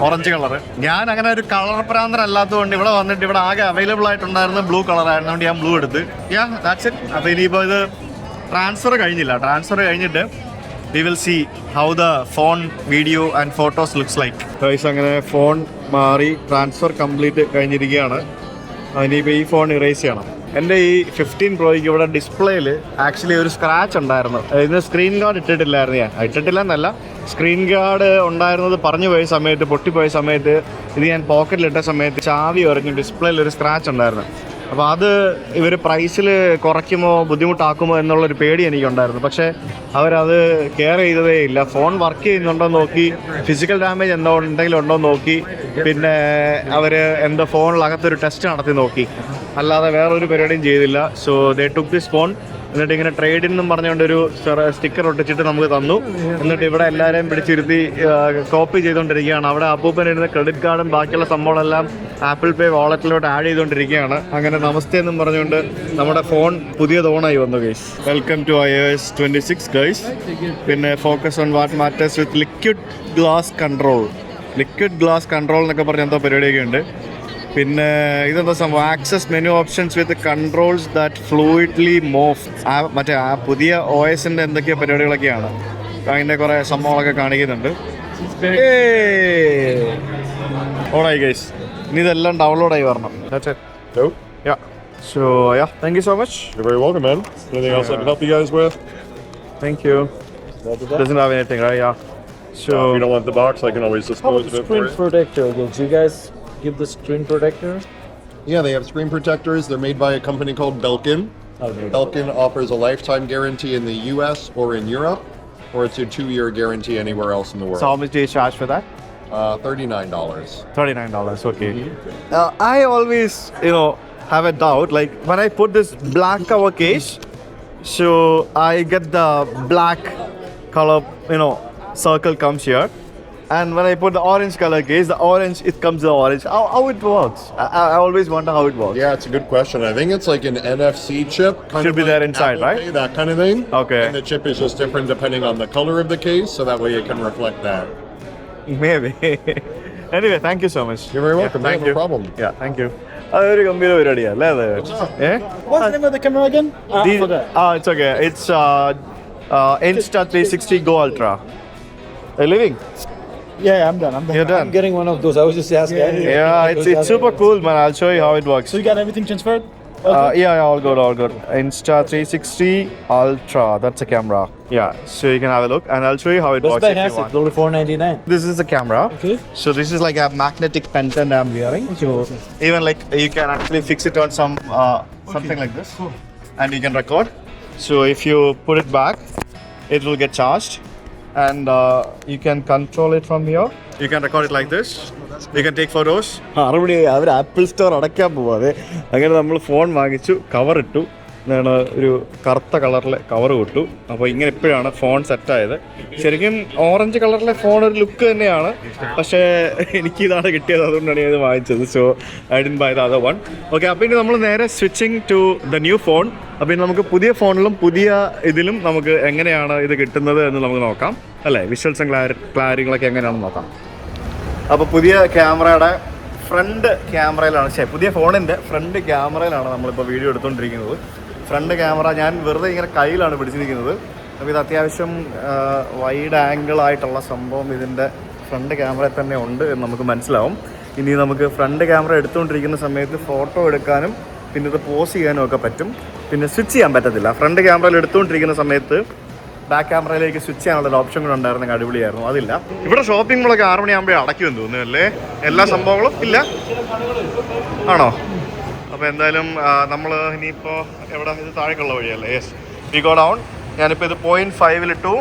ഓറഞ്ച് കളറ്. ഞാൻ അങ്ങനെ ഒരു കളർ പ്രാന്തരല്ലാത്തതുകൊണ്ട് ഇവിടെ വന്നിട്ട് ഇവിടെ ആകെ അവൈലബിൾ ആയിട്ടുണ്ടായിരുന്ന ബ്ലൂ കളറായിരുന്നുകൊണ്ട് ഞാൻ ബ്ലൂ എടുത്ത്. That's it. അപ്പോൾ ഇനിയിപ്പോൾ ഇത് ട്രാൻസ്ഫർ കഴിഞ്ഞില്ല. ട്രാൻസ്ഫർ കഴിഞ്ഞിട്ട് we will see how the phone, video and photos looks like. Guys, അങ്ങനെ ഫോൺ മാറി ട്രാൻസ്ഫർ കംപ്ലീറ്റ് കഴിഞ്ഞിരിക്കുകയാണ്. അതിനിപ്പോൾ ഈ ഫോൺ ഇറേസ് ചെയ്യണം. എൻ്റെ ഈ 15 പ്രോയ്ക്ക് ഇവിടെ ഡിസ്പ്ലേയിൽ ആക്ച്വലി ഒരു സ്ക്രാച്ച് ഉണ്ടായിരുന്നു. ഇതിന് സ്ക്രീൻ ഗാർഡ് ഇട്ടിട്ടില്ലായിരുന്നു. ഞാൻ ഇട്ടിട്ടില്ല എന്നല്ല, സ്ക്രീൻ ഗാർഡ് ഉണ്ടായിരുന്നത് പറഞ്ഞു പോയ സമയത്ത്, പൊട്ടിപ്പോയ സമയത്ത് ഇത് ഞാൻ പോക്കറ്റിലിട്ട സമയത്ത് ചാവി ഉറങ്ങി ഡിസ്പ്ലേയിൽ ഒരു സ്ക്രാച്ച് ഉണ്ടായിരുന്നു. അപ്പോൾ അത് ഇവർ പ്രൈസിൽ കുറയ്ക്കുമോ ബുദ്ധിമുട്ടാക്കുമോ എന്നുള്ളൊരു പേടി എനിക്കുണ്ടായിരുന്നു. പക്ഷേ അവരത് കെയർ ചെയ്തതേ ഇല്ല. ഫോൺ വർക്ക് ചെയ്യുന്നുണ്ടോ നോക്കി, ഫിസിക്കൽ ഡാമേജ് എന്തോ എന്തെങ്കിലും ഉണ്ടോ നോക്കി, പിന്നെ അവർ എന്തോ ഫോണിനകത്തൊരു ടെസ്റ്റ് നടത്തി നോക്കി, അല്ലാതെ വേറൊരു പരിപാടിയും ചെയ്തില്ല. So they took this phone. എന്നിട്ട് ഇങ്ങനെ ട്രേഡ് എന്നും പറഞ്ഞുകൊണ്ടൊരു സ്റ്റിക്കർ ഒട്ടിച്ചിട്ട് നമുക്ക് തന്നു. എന്നിട്ട് ഇവിടെ എല്ലാവരെയും പിടിച്ചിരുത്തി കോപ്പി ചെയ്തുകൊണ്ടിരിക്കുകയാണ്. അവിടെ അപ്പൂപ്പനിരുന്ന് ക്രെഡിറ്റ് കാർഡും ബാക്കിയുള്ള സംഭവങ്ങളെല്ലാം ആപ്പിൾ പേ വാളറ്റിലോട്ട് ആഡ് ചെയ്തുകൊണ്ടിരിക്കുകയാണ്. അങ്ങനെ നമസ്തേ എന്നും പറഞ്ഞുകൊണ്ട് നമ്മുടെ ഫോൺ പുതിയത് ഓണായി വന്നു guys. Welcome to iOS 26 guys. പിന്നെ focus on what matters with liquid glass control. Liquid glass control എന്നൊക്കെ പറഞ്ഞ എന്തോ പരിപാടിയൊക്കെ ഉണ്ട്. പിന്നെ ഇതെന്താ സംഭവം, access menu options with controls that fluidly move. മറ്റേ ആ പുതിയ OSൻ്റെ എന്തൊക്കെയോ പരിപാടികളൊക്കെയാണ്. അതിൻ്റെ കുറേ സംഭവങ്ങളൊക്കെ കാണിക്കുന്നുണ്ട്. ഓണായി ഗൈസ്. ഇനി ഇതെല്ലാം ഡൗൺലോഡായി വരണം. So yeah, thank you so much. You're very welcome, man. Anything else I can help you guys with? Thank you. Doesn't have anything, right? Yeah. So If you don't want the box, I can always How dispose about of it for screen you. protector? Did you guys give the screen protector? Yeah, they have screen protectors. They're made by a company called Belkin. Okay. Belkin offers a lifetime guarantee in the US or in Europe, or it's a 2-year guarantee anywhere else in the world. so how much do you charge for that? $39. $39. Okay. I always, have a doubt. Like when I put this black cover case, so I get the black color, circle comes here. And when I put the orange color case, the orange, it comes the orange. How it works? I always wonder how it works. Yeah, it's a good question. I think it's like an NFC chip. Should be there inside, Apple right? Pay, that kind of thing. Okay. And the chip is just different depending on the color of the case, so that way it can reflect that. Maybe. Anyway, thank you so much. You're very welcome. Thank No you. problem. Yeah, thank you. അതൊരു ഗംഭീര പരിപാടിയാണ് അല്ലേ അത്? What's the name of the camera again? I forgot. It's okay. It's Insta360 Go Ultra. Are you living? Yeah, I'm done. You're done. I'm getting one of those. I was just asking. Yeah, it's super cool, man. I'll show you how it works. So you got everything transferred? Yeah, all good. Insta360 Ultra. That's a camera. Yeah, so you can have a look, and I'll show you how it Best works Buy if has you it. want. Only $4.99. This is the camera. Okay. So this is like a magnetic pendant I'm wearing. So even like you can actually fix it on something like this, and you can record. So if you put it back, it will get charged, and you can control it from here. You can record it like this. You can take photos. അവർ Apple store അടയ്ക്കാൻ പോവാതെ അങ്ങനെ നമ്മൾ phone വാങ്ങിച്ചു, cover ഇട്ടു, എന്താണ് ഒരു കറുത്ത കളറിലെ കവർ കിട്ടു. അപ്പോൾ ഇങ്ങനെ ഇപ്പോഴാണ് ഫോൺ സെറ്റായത്. ശരിക്കും ഓറഞ്ച് കളറിലെ ഫോൺ ഒരു ലുക്ക് തന്നെയാണ്, പക്ഷേ എനിക്കിതാണ് കിട്ടിയത്, അതുകൊണ്ടാണ് ഞാൻ ഇത് വാങ്ങിച്ചത്. So I didn't buy the other one. Okay, അപ്പോൾ ഇനി നമ്മൾ നേരെ switching to the new phone. അപ്പോൾ ഇനി നമുക്ക് പുതിയ ഫോണിലും പുതിയ ഇതിലും നമുക്ക് എങ്ങനെയാണ് ഇത് കിട്ടുന്നത് എന്ന് നമുക്ക് നോക്കാം അല്ലേ. വിഷ്വൽസും ക്ലാരിറ്റികളൊക്കെ എങ്ങനെയാണെന്ന് നോക്കാം. അപ്പോൾ പുതിയ ക്യാമറയുടെ ഫ്രണ്ട് ക്യാമറയിലാണ് പുതിയ ഫോണിൻ്റെ ഫ്രണ്ട് ക്യാമറയിലാണ് നമ്മളിപ്പോൾ വീഡിയോ എടുത്തുകൊണ്ടിരിക്കുന്നത്. ഫ്രണ്ട് ക്യാമറ ഞാൻ വെറുതെ ഇങ്ങനെ കയ്യിലാണ് പിടിച്ചിരിക്കുന്നത്. അപ്പോൾ ഇത് അത്യാവശ്യം വൈഡ് ആംഗിൾ ആയിട്ടുള്ള സംഭവം ഇതിൻ്റെ ഫ്രണ്ട് ക്യാമറയിൽ തന്നെ ഉണ്ട് എന്ന് നമുക്ക് മനസ്സിലാവും. ഇനി നമുക്ക് ഫ്രണ്ട് ക്യാമറ എടുത്തുകൊണ്ടിരിക്കുന്ന സമയത്ത് ഫോട്ടോ എടുക്കാനും പിന്നെ ഇത് പോസ് ചെയ്യാനും ഒക്കെ പറ്റും. പിന്നെ സ്വിച്ച് ചെയ്യാൻ പറ്റത്തില്ല. ഫ്രണ്ട് ക്യാമറയിൽ എടുത്തുകൊണ്ടിരിക്കുന്ന സമയത്ത് ബാക്ക് ക്യാമറയിലേക്ക് സ്വിച്ച് ചെയ്യാനുള്ള ഓപ്ഷൻ കൂടെ ഉണ്ടായിരുന്നെങ്കിൽ അടിപൊളിയായിരുന്നു. അതില്ല. ഇവിടെ ഷോപ്പിംഗ് മോളൊക്കെ 6 മണിയാകുമ്പോൾ അടയ്ക്കുമെന്ന് തോന്നുന്നു അല്ലേ? എല്ലാ സംഭവങ്ങളും ഇല്ല ആണോ? അപ്പോൾ എന്തായാലും നമ്മൾ ഇനിയിപ്പോൾ എവിടെ, ഇത് താഴേക്കുള്ള വഴിയല്ലേ? Yes, we go down. ഞാനിപ്പോൾ ഇത് 0.5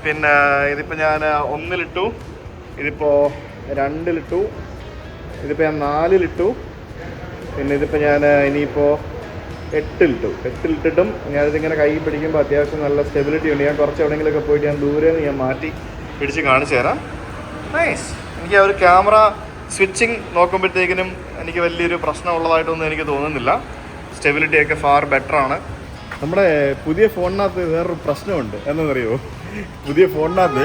പിന്നെ ഇതിപ്പോൾ ഞാൻ 1 ഇതിപ്പോൾ 2 ഇതിപ്പോൾ ഞാൻ 4 പിന്നെ ഇതിപ്പോൾ ഞാൻ ഇനിയിപ്പോൾ 8 ഇട്ടിട്ടും ഞാനിതിങ്ങനെ കൈ പിടിക്കുമ്പോൾ അത്യാവശ്യം നല്ല സ്റ്റെബിലിറ്റി ഉണ്ട്. ഞാൻ കുറച്ച് എവിടെയെങ്കിലുമൊക്കെ പോയിട്ട് ഞാൻ ദൂരെ നിന്ന് ഞാൻ മാറ്റി പിടിച്ച് കാണിച്ചു തരാം. നൈസ്. എനിക്ക് ആ ഒരു ക്യാമറ സ്വിച്ചിങ് നോക്കുമ്പോഴത്തേക്കിനും എനിക്ക് വലിയൊരു പ്രശ്നമുള്ളതായിട്ടൊന്നും എനിക്ക് തോന്നുന്നില്ല. സ്റ്റെബിലിറ്റിയൊക്കെ ഫാർ ബെറ്ററാണ്. നമ്മുടെ പുതിയ ഫോണിനകത്ത് വേറൊരു പ്രശ്നമുണ്ട്, എന്താണെന്നറിയോ? പുതിയ ഫോണിനകത്ത്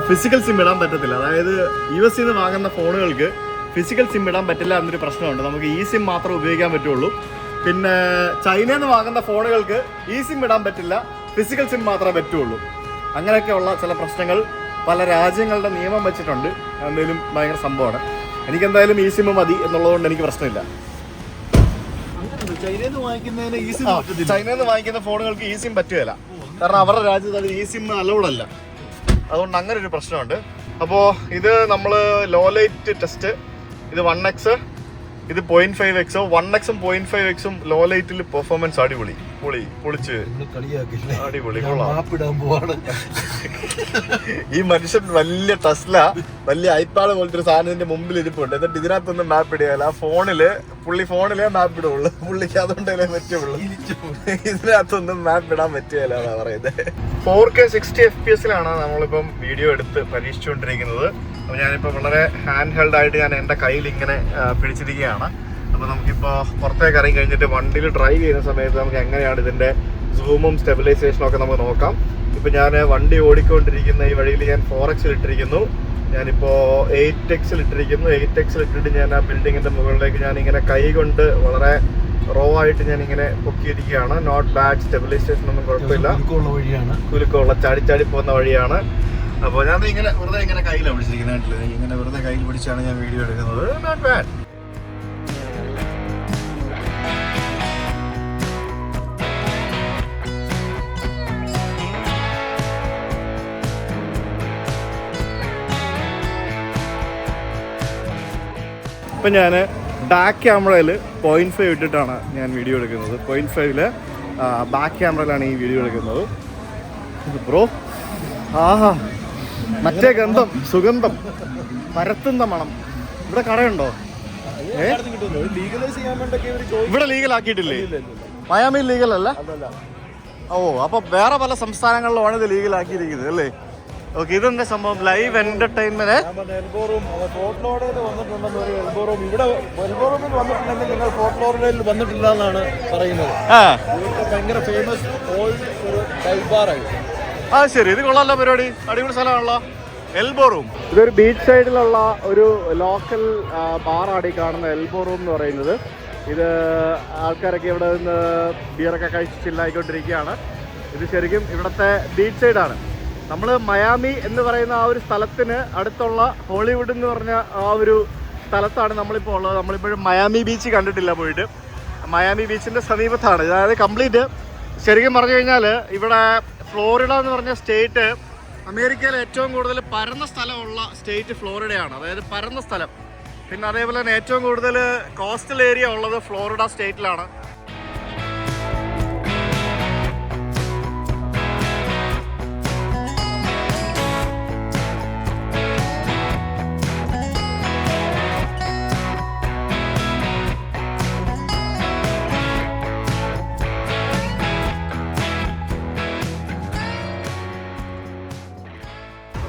ഫിസിക്കൽ സിം ഇടാൻ പറ്റത്തില്ല. അതായത് US നിന്ന് വാങ്ങുന്ന ഫോണുകൾക്ക് ഫിസിക്കൽ സിം ഇടാൻ പറ്റില്ല എന്നൊരു പ്രശ്നമുണ്ട്. നമുക്ക് ഈ സിം മാത്രമേ ഉപയോഗിക്കാൻ പറ്റുള്ളൂ. പിന്നെ ചൈനയിൽ നിന്ന് വാങ്ങുന്ന ഫോണുകൾക്ക് ഈ സിം ഇടാൻ പറ്റില്ല, ഫിസിക്കൽ സിം മാത്രമേ പറ്റുള്ളൂ. അങ്ങനെയൊക്കെയുള്ള ചില പ്രശ്നങ്ങൾ പല രാജ്യങ്ങളുടെ നിയമം വെച്ചിട്ടുണ്ട്. എന്തെങ്കിലും ഭയങ്കര സംഭവമാണ്. എനിക്കെന്തായാലും ഈ സിം മതി എന്നുള്ളതുകൊണ്ട് എനിക്ക് പ്രശ്നമില്ല. ചൈനയിൽ നിന്ന് വാങ്ങിക്കുന്ന ഫോണുകൾക്ക് ഈ സിം പറ്റുകയില്ല, കാരണം അവരുടെ രാജ്യത്ത് അത് ഈ സിം അലൗഡ് അല്ല. അതുകൊണ്ട് അങ്ങനെ ഒരു പ്രശ്നമുണ്ട്. അപ്പോൾ ഇത് നമ്മൾ ലോ ലൈറ്റ് ടെസ്റ്റ്, ഇത് 1x, ഇത് 0.5x. 1xും 0.5xും ലോ ലൈറ്റിൽ പെർഫോമൻസ് അടിപൊളി, പൊളിച്ച് അടിപൊളി. ഈ മനുഷ്യൻ വലിയ ടെസ്ല, വലിയ ഐപാഡ് പോലത്തെ ഒരു സാധനത്തിന്റെ മുമ്പിൽ ഇരിപ്പുണ്ട്. എന്നിട്ട് ഇതിനകത്തൊന്നും മാപ്പ് ഇടുകയല്ല. ഫോണിലെ മാപ്പ് ഇടുള്ളൂ പുള്ളിക്ക്, അതുകൊണ്ടല്ലേ പറ്റുള്ളൂ. ഇതിനകത്തൊന്നും മാപ്പ് ഇടാൻ പറ്റുകയല്ല എന്നാ പറയുന്നത്. 4K 60 FPS നമ്മളിപ്പം വീഡിയോ എടുത്ത് പരീക്ഷിച്ചുകൊണ്ടിരിക്കുന്നത്. അപ്പോൾ ഞാനിപ്പോൾ വളരെ ഹാൻഡ് ഹെൽഡ് ആയിട്ട് ഞാൻ എൻ്റെ കയ്യിൽ ഇങ്ങനെ പിടിച്ചിരിക്കുകയാണ്. അപ്പോൾ നമുക്കിപ്പോൾ പുറത്തേക്ക് ഇറങ്ങി കഴിഞ്ഞിട്ട് വണ്ടിയിൽ ഡ്രൈവ് ചെയ്യുന്ന സമയത്ത് നമുക്ക് എങ്ങനെയാണ് ഇതിൻ്റെ സൂമും സ്റ്റെബിലൈസേഷനും ഒക്കെ നമുക്ക് നോക്കാം. ഇപ്പോൾ ഞാൻ വണ്ടി ഓടിക്കൊണ്ടിരിക്കുന്ന ഈ വഴിയിൽ ഞാൻ 4x ഇട്ടിരിക്കുന്നു. ഞാനിപ്പോൾ 8x ഇട്ടിരിക്കുന്നു. 8x ഇട്ടിട്ട് ഞാൻ ആ ബിൽഡിങ്ങിൻ്റെ മുകളിലേക്ക് ഞാൻ ഇങ്ങനെ കൈ കൊണ്ട് വളരെ റോ ആയിട്ട് ഞാൻ ഇങ്ങനെ പൊക്കിയിരിക്കുകയാണ്. നോട്ട് ബാഡ്, സ്റ്റെബിലൈസേഷൻ ഒന്നും കുഴപ്പമില്ല. കുലുക്കമുള്ള ചാടി പോകുന്ന വഴിയാണ്. അപ്പോൾ ഞാൻ ഇങ്ങനെ വെറുതെ ഇങ്ങനെ കയ്യിലാണ് പിടിച്ചിരിക്കുന്നത്. ഇങ്ങനെ വെറുതെ കയ്യിൽ പിടിച്ചാണ് ഞാൻ വീഡിയോ എടുക്കുന്നത്. Not bad. ഇപ്പം ഞാൻ ബാക്ക് ക്യാമറയിൽ 0.5 ഇട്ടിട്ടാണ് ഞാൻ വീഡിയോ എടുക്കുന്നത്. 0.5 ബാക്ക് ക്യാമറയിലാണ് ഈ വീഡിയോ എടുക്കുന്നത്. ബ്രോ, ആഹാ, മറ്റേ ഗന്ധം, സുഗന്ധം, പരത്തുന്ന മണം. ഇവിടെ കടയുണ്ടോ? ഇവിടെ ലീഗലാക്കിയിട്ടില്ലേ? മയാമിയിൽ ലീഗൽ അല്ല? ഓ, അപ്പൊ വേറെ പല സംസ്ഥാനങ്ങളിലുമാണ് ഇത് ലീഗലാക്കിയിരിക്കുന്നത് അല്ലേ? ഓക്കെ, ഇതെന്താ സംഭവം? Live entertainment. വന്നിട്ടില്ല എന്നാണ് പറയുന്നത്. ഭയങ്കര ഫേമസ് ഓൾഡ് ഒരു ഡൈവ് ബാർ ആയി. ആ ശരി, ഇത് കൊള്ളാമല്ലോ പരിപാടി. അടിപൊളി സ്ഥലമാണല്ലോ എൽബോ റൂം. ഇതൊരു ബീച്ച് സൈഡിലുള്ള ഒരു ലോക്കൽ ബാറാണ് ഈ കാണുന്ന എൽബോ റൂം എന്ന് പറയുന്നത്. ഇത് ആൾക്കാരൊക്കെ ഇവിടെ നിന്ന് ബിയറൊക്കെ കഴിച്ച് ചില്ലായിക്കൊണ്ടിരിക്കുകയാണ്. ഇത് ശരിക്കും ഇവിടുത്തെ ബീച്ച് സൈഡാണ്. നമ്മൾ മയാമി എന്ന് പറയുന്ന ആ ഒരു സ്ഥലത്തിന് അടുത്തുള്ള ഹോളിവുഡ് എന്ന് പറഞ്ഞ ആ ഒരു സ്ഥലത്താണ് നമ്മളിപ്പോൾ ഉള്ളത്. നമ്മളിപ്പോഴും മയാമി ബീച്ച് കണ്ടിട്ടില്ല പോയിട്ട്. മയാമി ബീച്ചിൻ്റെ സമീപത്താണ്. അതായത് കംപ്ലീറ്റ് ശരിക്കും പറഞ്ഞു കഴിഞ്ഞാൽ ഇവിടെ ഫ്ലോറിഡ എന്ന് പറഞ്ഞ സ്റ്റേറ്റ് അമേരിക്കയിലെ ഏറ്റവും കൂടുതൽ പരന്ന സ്ഥലമുള്ള സ്റ്റേറ്റ് ഫ്ലോറിഡയാണ്. അതായത് പരന്ന സ്ഥലം. പിന്നെ അതേപോലെ തന്നെ ഏറ്റവും കൂടുതൽ കോസ്റ്റൽ ഏരിയ ഉള്ളത് ഫ്ലോറിഡ സ്റ്റേറ്റിലാണ്.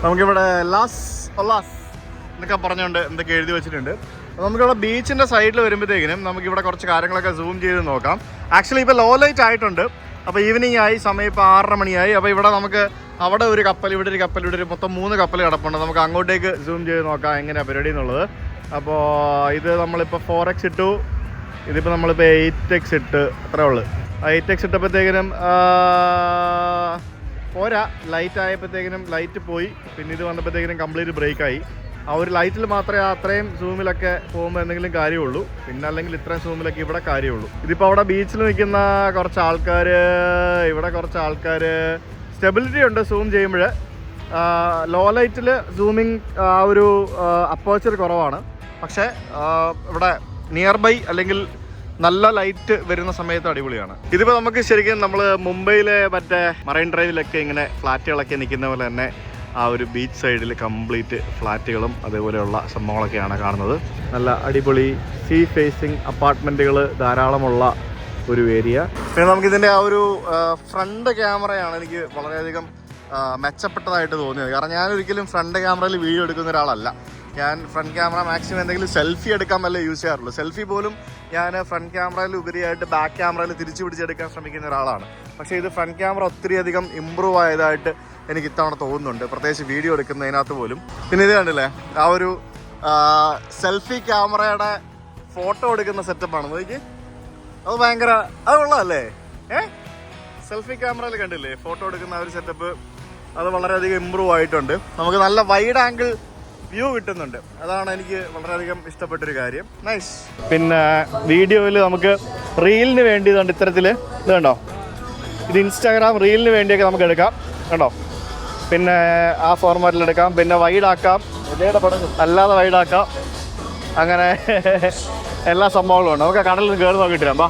നമുക്കിവിടെ ലാസ് ഒലാസ് എന്നൊക്കെ പറഞ്ഞുകൊണ്ട് എന്തൊക്കെ എഴുതി വെച്ചിട്ടുണ്ട്. നമുക്കിവിടെ ബീച്ചിൻ്റെ സൈഡിൽ വരുമ്പോഴത്തേക്കിനും നമുക്കിവിടെ കുറച്ച് കാര്യങ്ങളൊക്കെ സൂം ചെയ്ത് നോക്കാം. ആക്ച്വലി ഇപ്പോൾ ലോ ലൈറ്റ് ആയിട്ടുണ്ട്. അപ്പോൾ ഈവനിങ് ആയി, സമയം ഇപ്പോൾ 6:30 മണിയായി. അപ്പോൾ ഇവിടെ നമുക്ക് അവിടെ ഒരു കപ്പൽ, ഇവിടെ ഒരു കപ്പൽ, ഇവിടെ ഒരു മൊത്തം 3 കപ്പൽ കിടപ്പുണ്ട്. നമുക്ക് അങ്ങോട്ടേക്ക് സൂം ചെയ്ത് നോക്കാം എങ്ങനെയാണ് പരിപാടി എന്നുള്ളത്. അപ്പോൾ ഇത് നമ്മളിപ്പോൾ 4x ഇട്ടു, ഇതിപ്പോൾ നമ്മളിപ്പോൾ 8x ഇട്ട്, അത്രേ ഉള്ളൂ. 8x ഇട്ടപ്പോഴത്തേക്കിനും പോരാ, ലൈറ്റ് ആയപ്പോഴത്തേക്കിനും ലൈറ്റ് പോയി. പിന്നെ ഇത് വന്നപ്പോഴത്തേക്കിനും കംപ്ലീറ്റ് ബ്രേക്കായി. ആ ഒരു ലൈറ്റിൽ മാത്രമേ അത്രയും സൂമിലൊക്കെ പോകുമ്പോൾ എന്തെങ്കിലും കാര്യമുള്ളൂ. പിന്നെ അല്ലെങ്കിൽ ഇത്രയും സൂമിലൊക്കെ ഇവിടെ കാര്യമുള്ളൂ. ഇതിപ്പോൾ അവിടെ ബീച്ചിൽ നിൽക്കുന്ന കുറച്ച് ആൾക്കാർ, ഇവിടെ കുറച്ച് ആൾക്കാർ, സ്റ്റെബിലിറ്റി ഉണ്ട് സൂം ചെയ്യുമ്പോൾ. ലോ ലൈറ്റിൽ സൂമിങ് ആ ഒരു അപ്പേർച്ചർ കുറവാണ്. പക്ഷേ ഇവിടെ നിയർ ബൈ അല്ലെങ്കിൽ നല്ല ലൈറ്റ് വരുന്ന സമയത്ത് അടിപൊളിയാണ്. ഇതിപ്പോൾ നമുക്ക് ശരിക്കും നമ്മൾ മുംബൈയിലെ മറ്റേ മറൈൻ ഡ്രൈവിലൊക്കെ ഇങ്ങനെ ഫ്ലാറ്റുകളൊക്കെ നിൽക്കുന്ന പോലെ തന്നെ ആ ഒരു ബീച്ച് സൈഡിൽ കംപ്ലീറ്റ് ഫ്ലാറ്റുകളും അതേപോലെയുള്ള സംഭവങ്ങളൊക്കെയാണ് കാണുന്നത്. നല്ല അടിപൊളി സീ ഫേസിങ് അപ്പാർട്ട്മെൻറ്റുകൾ ധാരാളമുള്ള ഒരു ഏരിയ. പിന്നെ നമുക്കിതിൻ്റെ ആ ഒരു ഫ്രണ്ട് ക്യാമറയാണ് എനിക്ക് വളരെയധികം മെച്ചപ്പെട്ടതായിട്ട് തോന്നിയത്. കാരണം ഞാനൊരിക്കലും ഫ്രണ്ട് ക്യാമറയിൽ വീഡിയോ എടുക്കുന്ന ഒരാളല്ല. ഞാൻ ഫ്രണ്ട് ക്യാമറ മാക്സിമം എന്തെങ്കിലും സെൽഫി എടുക്കാൻ വല്ല യൂസ് ചെയ്യാറുള്ളൂ. സെൽഫി പോലും ഞാൻ ഫ്രണ്ട് ക്യാമറയിൽ ഉപരിയായിട്ട് ബാക്ക് ക്യാമറയിൽ തിരിച്ചു പിടിച്ചെടുക്കാൻ ശ്രമിക്കുന്ന ഒരാളാണ്. പക്ഷേ ഇത് ഫ്രണ്ട് ക്യാമറ ഒത്തിരി അധികം ഇമ്പ്രൂവ് ആയതായിട്ട് എനിക്ക് ഇത്തവണ തോന്നുന്നുണ്ട്, പ്രത്യേകിച്ച് വീഡിയോ എടുക്കുന്നതിനകത്ത് പോലും. പിന്നെ ഇത് കണ്ടില്ലേ, ആ ഒരു സെൽഫി ക്യാമറയുടെ ഫോട്ടോ എടുക്കുന്ന സെറ്റപ്പാണ് നോക്കി. അത് ഭയങ്കര അത് കൊള്ളാമല്ലേ? സെൽഫി ക്യാമറയിൽ കണ്ടില്ലേ ഫോട്ടോ എടുക്കുന്ന ആ ഒരു സെറ്റപ്പ്, അത് വളരെയധികം ഇമ്പ്രൂവ് ആയിട്ടുണ്ട്. നമുക്ക് നല്ല വൈഡ് ആംഗിൾ വ്യൂ കിട്ടുന്നുണ്ട്. അതാണ് എനിക്ക് വളരെയധികം ഇഷ്ടപ്പെട്ടൊരു കാര്യം. നൈസ്. പിന്നെ വീഡിയോയിൽ നമുക്ക് റീലിന് വേണ്ടി ഇതുണ്ട് ഇത്തരത്തിൽ. ഇത് കണ്ടോ, ഇത് ഇൻസ്റ്റാഗ്രാം റീലിന് വേണ്ടിയൊക്കെ നമുക്ക് എടുക്കാം കണ്ടോ. പിന്നെ ആ ഫോർമാറ്റിൽ എടുക്കാം, പിന്നെ വൈഡാക്കാം, അല്ലാതെ വൈഡാക്കാം, അങ്ങനെ എല്ലാ സംഭവങ്ങളും ഉണ്ട്. നമുക്ക് കടലിൽ നിന്ന് കയറി നോക്കിയിട്ട് വരാം.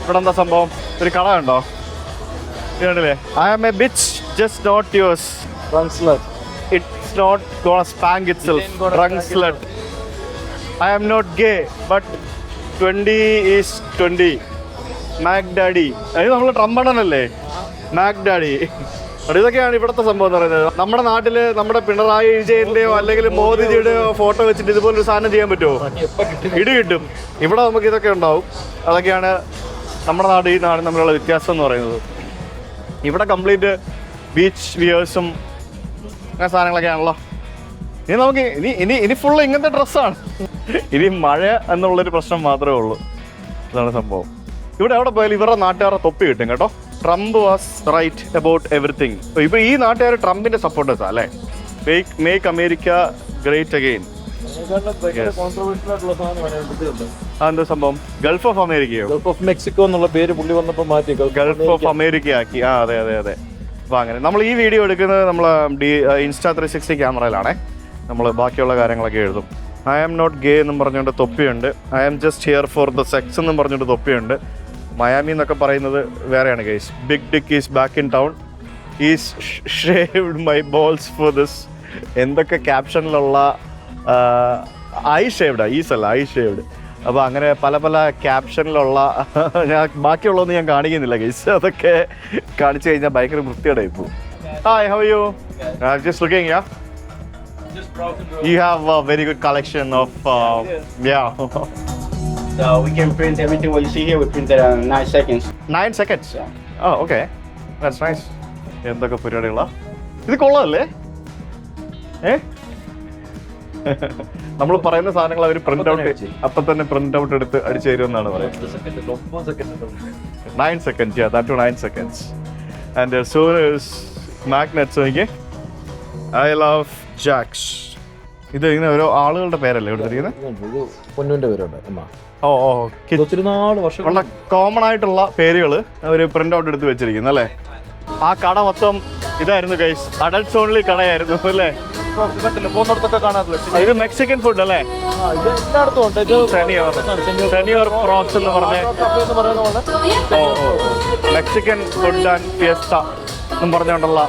ഇവിടെ എന്താ സംഭവം, ഒരു കട ഉണ്ടോ? ഇത് കണ്ടില്ലേ, I am a bitch just not yours. It's not gonna spank itself. Drunk slut. I am not gay, but 20 is 20. Mac Daddy. അത് നമ്മൾ ട്രംപണല്ലേ, മാക് ഡാഡി. ഇതൊക്കെയാണ് ഇവിടുത്തെ സംഭവം എന്ന് പറയുന്നത്. നമ്മുടെ നാട്ടിൽ നമ്മുടെ പിണറായി വിജയൻ്റെയോ അല്ലെങ്കിൽ മോദിജിയുടെയോ ഫോട്ടോ വെച്ചിട്ട് ഇതുപോലൊരു സാധനം ചെയ്യാൻ പറ്റുമോ? ഇടി കിട്ടും. ഇവിടെ നമുക്ക് ഇതൊക്കെ ഉണ്ടാവും. അതൊക്കെയാണ് നമ്മുടെ നാട് ഈ നാട് തമ്മിലുള്ള വ്യത്യാസം എന്ന് പറയുന്നത്. ഇവിടെ കംപ്ലീറ്റ് ബീച്ച് വ്യൂവേഴ്സും അങ്ങനെ സാധനങ്ങളൊക്കെ ആണല്ലോ. ഇനി നമുക്ക് ഇനി ഫുള്ള് ഇങ്ങനത്തെ ഡ്രസ്സാണ്. ഇനി മഴ എന്നുള്ളൊരു പ്രശ്നം മാത്രമേ ഉള്ളൂ. അതാണ് സംഭവം. ഇവിടെ എവിടെ പോയാലും ഇവരുടെ നാട്ടുകാരുടെ തൊപ്പി കിട്ടും കേട്ടോ. Trump was right about everything. ഇപ്പോൾ ഈ നാട്ടുകാർ ട്രംപിന്റെ സപ്പോർട്ടേഴ്സാ അല്ലേ? Make America great again. അതെന്താ സംഭവം? ഗൾഫ് ഓഫ് അമേരിക്കയോ? ഗൾഫ് ഓഫ് മെക്സിക്കോ എന്നുള്ള പേര് പുള്ളി വന്നപ്പോൾ മാറ്റി ഗൾഫ് ഓഫ് അമേരിക്ക ആക്കി. ആ അതെ അതെ അതെ. അപ്പോൾ അങ്ങനെ നമ്മൾ ഈ വീഡിയോ എടുക്കുന്നത് നമ്മൾ ഇൻസ്റ്റാ 360 ക്യാമറയിലാണേ. നമ്മൾ ബാക്കിയുള്ള കാര്യങ്ങളൊക്കെ എഴുതും. ഐ ആം നോട്ട് ഗേ എന്നും പറഞ്ഞുകൊണ്ട് തൊപ്പിയുണ്ട്. I am just here for the sex എന്നും പറഞ്ഞുകൊണ്ട് തൊപ്പിയുണ്ട്. മയാമി എന്നൊക്കെ പറയുന്നത് വേറെയാണ് guys. Big dick is back in town. Is shaved my balls for this. എന്തൊക്കെ ക്യാപ്ഷനിലുള്ള ഐ ഷേവ്ഡ്, ഈസല്ല ഐ ഷേവ്ഡ്. അപ്പോൾ അങ്ങനെ പല പല ക്യാപ്ഷനിലുള്ള ഞാൻ ബാക്കിയുള്ളതൊന്നും ഞാൻ കാണിക്കുന്നില്ല ഗൈസ്. അതൊക്കെ കാണിച്ചു കഴിഞ്ഞാൽ ഭയങ്കര വൃത്തിയുടെ ഇപ്പോൾ. Hi, how you? Just looking. Yeah, you have a very good collection of yeah. So we can print everything what you see here. We print it in 9 seconds. 9 seconds. Oh, okay. That's nice. എന്തൊക്കെ പരിപാടികളാ ഇത്, കൊള്ളാമല്ലേ? നമ്മൾ പറയുന്ന സാധനങ്ങൾ അവർ print out അപ്പം തന്നെ print out എടുത്ത് അടിച്ചു തരുമെന്നാണ് പറയുന്നത്. 9 seconds, yeah, that to 9 seconds. And their souvenirs, magnets. Okay, I love Jacks. ഇത് ഇങ്ങനെ ഓരോ ആളുകളുടെ പേരല്ലേ എടുത്തിരിക്കുന്നത്? പൊന്നുവിന്റെ പേരുണ്ട്. ഓ ഓ, ഒത്തിരി നാല് വർഷം ഉള്ള കോമൺ ആയിട്ടുള്ള പേരുകൾ അവർ പ്രിന്റ് ഔട്ട് എടുത്ത് വെച്ചിരിക്കുന്നു അല്ലേ? ആ കട മൊത്തം ഇതായിരുന്നു ഗൈസ്, അഡൽട്സ് ഓൺലി കടയായിരുന്നു അല്ലേ? പോകുന്നിടത്തൊക്കെ കാണാറില്ല. ഇത് മെക്സിക്കൻ ഫുഡ് അല്ലേ? എല്ലായിടത്തും ഉണ്ട്. സെനിയോർ പ്രോക്സ് എന്ന് പറഞ്ഞ മെക്സിക്കൻ ഫുഡ് ആൻഡ് ഫിയസ്റ്റ എന്നും പറഞ്ഞുകൊണ്ടുള്ള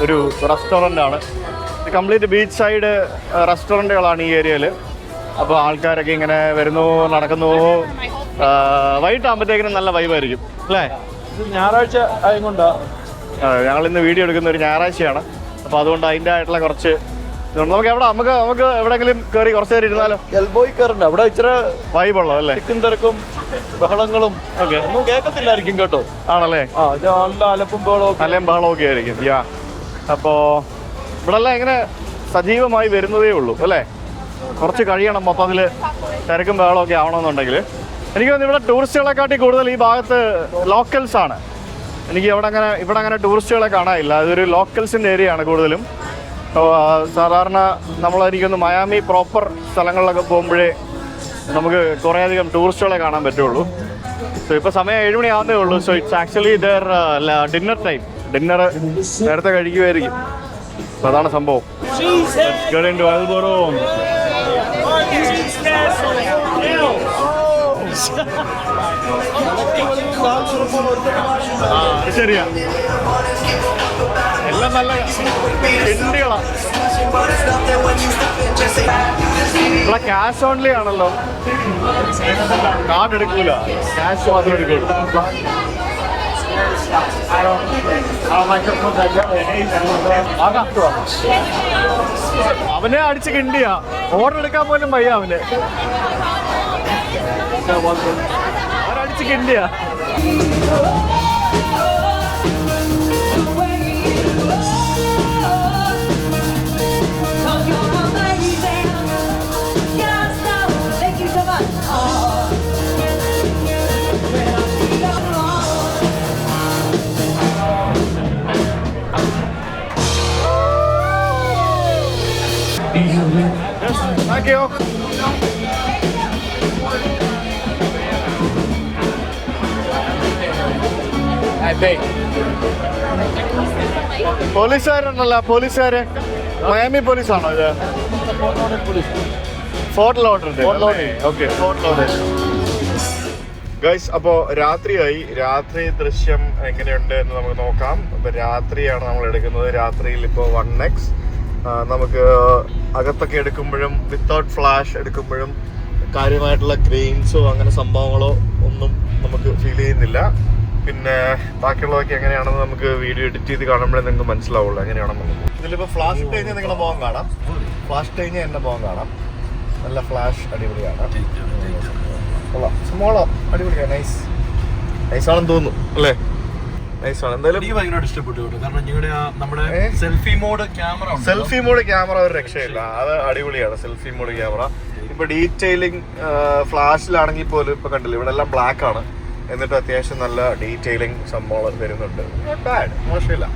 ഒരു റെസ്റ്റോറൻ്റ് ആണ്. കംപ്ലീറ്റ് ബീച്ച് സൈഡ് റെസ്റ്റോറൻറ്റുകളാണ് ഈ ഏരിയയിൽ. അപ്പോൾ ആൾക്കാരൊക്കെ ഇങ്ങനെ വരുന്നു, നടക്കുന്നു. വൈകിട്ടാകുമ്പോഴത്തേക്കിനും നല്ല വൈബായിരിക്കും അല്ലേ? ഞായറാഴ്ച ആയതുകൊണ്ടാ ഞങ്ങൾ ഇന്ന് വീഡിയോ എടുക്കുന്ന ഒരു ഞായറാഴ്ചയാണ്. അപ്പോൾ അതുകൊണ്ട് അതിൻ്റെ ആയിട്ടുള്ള കുറച്ച് നമുക്ക് എവിടെയെങ്കിലും കയറി കുറച്ച് നേരം ഇരുന്നാലോ? എൽബോയി കയറണ്ട, അവിടെ ഇച്ചിരി വൈബുള്ളൂ അല്ലേ? തിക്കും തിരക്കും ബഹളങ്ങളും ഓക്കെ, ഒന്നും കേൾക്കത്തില്ലായിരിക്കും കേട്ടോ. ആണല്ലേ? നല്ല അലപ്പും ബഹളവും അലയും ബഹളമൊക്കെ ആയിരിക്കും. അപ്പോൾ ഇവിടെ എല്ലാം ഇങ്ങനെ സജീവമായി വരുന്നതേ ഉള്ളൂ അല്ലേ? കുറച്ച് കഴിയണം മൊത്തത്തിൽ തിരക്കും ബഹളമൊക്കെ ആവണമെന്നുണ്ടെങ്കിൽ. എനിക്ക് തോന്നുന്നു ഇവിടെ ടൂറിസ്റ്റുകളെക്കാട്ടി കൂടുതൽ ഈ ഭാഗത്ത് ലോക്കൽസ് ആണ്. എനിക്ക് ഇവിടെ അങ്ങനെ ടൂറിസ്റ്റുകളെ കാണാനില്ല. അതൊരു ലോക്കൽസിൻ്റെ ഏരിയ ആണ് കൂടുതലും. സാധാരണ എനിക്കൊന്ന് മയാമി പ്രോപ്പർ സ്ഥലങ്ങളിലൊക്കെ പോകുമ്പോഴേ നമുക്ക് കുറേയധികം ടൂറിസ്റ്റുകളെ കാണാൻ പറ്റുള്ളൂ. സോ ഇപ്പോൾ സമയം 7 മണി ആവുന്നേ ഉള്ളൂ. So it's actually there dinner time. Dinner നേരത്തെ കഴിക്കുമായിരിക്കും. അപ്പോൾ അതാണ് സംഭവം. ശരിയാ, എല്ലാം നല്ല കിണ്ടികളാണ്. ഇവിടെ ക്യാഷ് ഓൺലി ആണല്ലോ, കാർഡ് എടുക്കൂല, ക്യാഷ് മാത്രം എടുക്കുള്ളൂ. അവനെ അടിച്ച് കിണ്ടിയാ, ഓർഡർ എടുക്കാൻ പോലും വയ്യ അവന്. അവനടിച്ച് കിണ്ടിയാ. Thank you. പോലീസുകാരുണ്ടല്ലോ, പോലീസുകാര് മയാമി പോലീസാണോ ഇത്? Fort Lauderdale. Okay, Fort Lauderdale. Guys, അപ്പോൾ രാത്രിയായി. രാത്രി ദൃശ്യം എങ്ങനെയുണ്ട് എന്ന് നമുക്ക് നോക്കാം. അപ്പോൾ രാത്രിയാണ് നമ്മൾ എടുക്കുന്നത്. രാത്രിയിൽ ഇപ്പോൾ 1x നമുക്ക് അകത്തൊക്കെ എടുക്കുമ്പോഴും വിത്തൗട്ട് ഫ്ലാഷ് എടുക്കുമ്പോഴും കാര്യമായിട്ടുള്ള ഗ്രെയിൻസോ അങ്ങനെ സംഭവങ്ങളോ ഒന്നും നമുക്ക് ഫീൽ ചെയ്യുന്നില്ല. പിന്നെ ബാക്കിയുള്ളതൊക്കെ എങ്ങനെയാണെന്ന് നമുക്ക് വീഡിയോ എഡിറ്റ് ചെയ്ത് കാണുമ്പോഴേ നിങ്ങൾക്ക് മനസ്സിലാവുള്ളൂ എങ്ങനെയാണെന്നുള്ളത്. ഇതിലിപ്പോൾ ഫ്ലാഷ് ഇട്ട് കഴിഞ്ഞാൽ നിങ്ങളുടെ മുഖം കാണാം, ഫ്ലാഷ് ഇട്ട് കഴിഞ്ഞാൽ എൻ്റെ മുഖം കാണാം. നല്ല ഫ്ലാഷ് അടിപൊളിയാണ്. സ്മോളോ അടിപൊളിയാണ്. നൈസാണെന്ന് തോന്നുന്നു അല്ലേ? നൈസാണ്. എന്തായാലും ഇഷ്ടപ്പെട്ടു കാരണം നമ്മുടെ സെൽഫി മോഡ് ക്യാമറ ഒരു രക്ഷയില്ല. അത് അടിപൊളിയാണ് സെൽഫി മോഡ് ക്യാമറ. ഇപ്പൊ ഡീറ്റെയിലിംഗ് ഫ്ലാഷിലാണെങ്കിൽ പോലും ഇപ്പൊ കണ്ടില്ല, ഇവിടെ എല്ലാം ബ്ലാക്ക് ആണ്. എന്നിട്ട് അത്യാവശ്യം നല്ല ഡീറ്റെയിലിംഗ് സംഭവങ്ങൾ വരുന്നുണ്ട്. നോട്ട് ബാഡ്, മോശമില്ല.